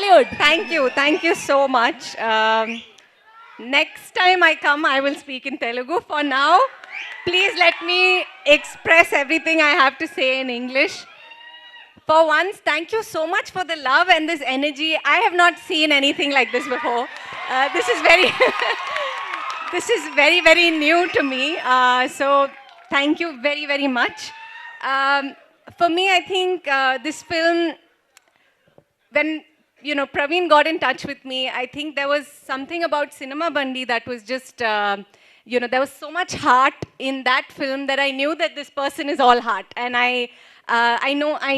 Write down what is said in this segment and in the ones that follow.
Bollywood. Thank you so much. Next time I come, I will speak in Telugu. For now, please let me express everything I have to say in English. For once, thank you so much for the love and this energy. I have not seen anything like this before. This is very, this is very, very new to me. So thank you very, very much. For me, I think this film, when Praveen got in touch with me, I think there was something about Cinema Bandi that was just there was so much heart in that film that I knew that this person is all heart, and I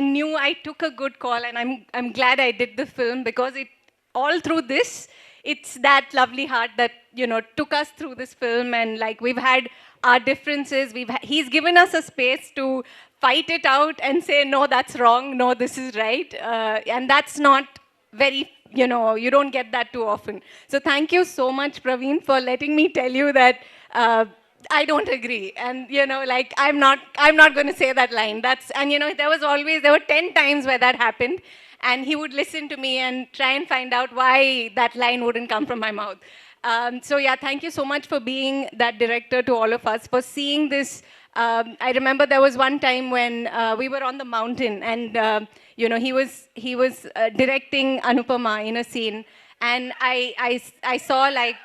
knew I took a good call, and I'm glad I did the film, because it all through this, it's that lovely heart that took us through this film. And like, we've had our differences, he's given us a space to fight it out and say, no, that's wrong, no, this is right, and that's not very, you don't get that too often. So thank you so much, Praveen, for letting me tell you that I don't agree, and like, I'm not going to say that line. And there were 10 times where that happened, and he would listen to me and try and find out why that line wouldn't come from my mouth. So yeah, thank you so much for being that director to all of us, for seeing this. I remember there was one time when we were on the mountain, and he was directing Anupama in a scene, and I saw, like,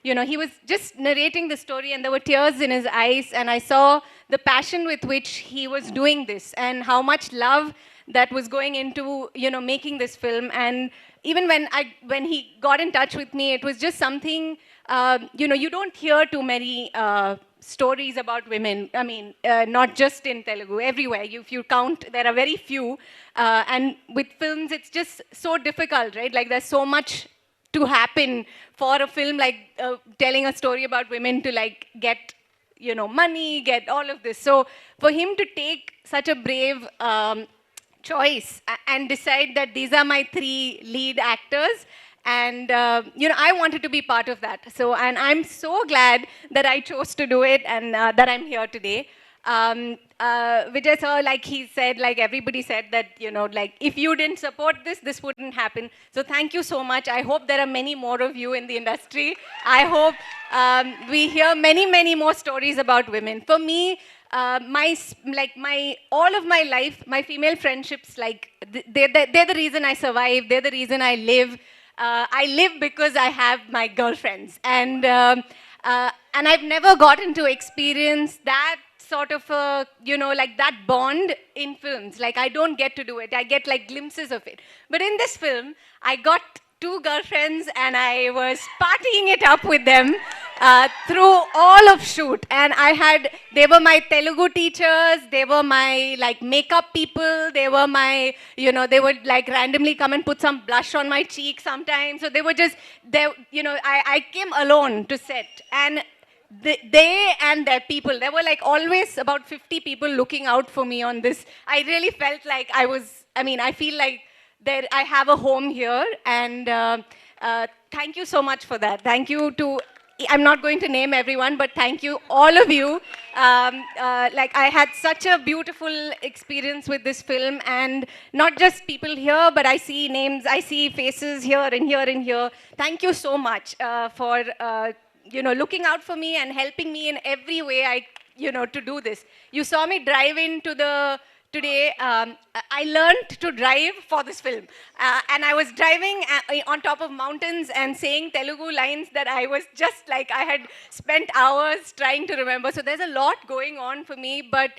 he was just narrating the story, and there were tears in his eyes, and I saw the passion with which he was doing this, and how much love that was going into making this film. And even when he got in touch with me, it was just something, you don't hear too many stories about women. I mean, not just in Telugu, everywhere. If you count, there are very few. And with films, it's just so difficult, right? Like, there's so much to happen for a film like telling a story about women to, like, get money, get all of this. So for him to take such a brave choice and decide that these are my 3 lead actors, and I wanted to be part of that. So, and I'm so glad that I chose to do it, and that I'm here today. Vijay sir, like he said, like everybody said, that like, if you didn't support this, this wouldn't happen. So thank you so much. I hope there are many more of you in the industry. I hope we hear many more stories about women. For me, all of my life, my female friendships, like, they're the reason I survive. They're the reason I live. I live because I have my girlfriends, and I've never gotten to experience that sort of a, like, that bond in films. Like, I don't get to do it. I get, like, glimpses of it. But in this film, I got 2 girlfriends, and I was partying it up with them through all of shoot. And they were my Telugu teachers, they were my, like, makeup people, they were my, they would, like, randomly come and put some blush on my cheek sometimes. So they were just, I came alone to set, and they and their people, there were, like, always about 50 people looking out for me on this. I really felt like I feel like that I have a home here, and thank you so much for that. Thank you to, I'm not going to name everyone, but thank you, all of you. Like, I had such a beautiful experience with this film, and not just people here, but I see names, I see faces here and here and here. Thank you so much for looking out for me and helping me in every way to do this. You saw me drive into today. I learned to drive for this film. And I was driving on top of mountains and saying Telugu lines that I was just like, I had spent hours trying to remember. So there's a lot going on for me, but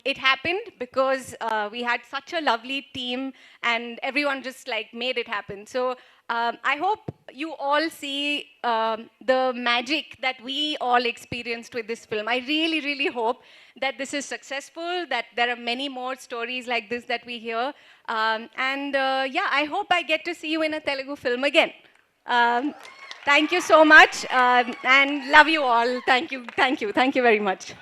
it happened because we had such a lovely team, and everyone just, like, made it happen. So I hope you all see the magic that we all experienced with this film. I really hope that this is successful, that there are many more stories like this that we hear. Yeah, I hope I get to see you in a Telugu film again. Thank you so much, and love you all. Thank you very much.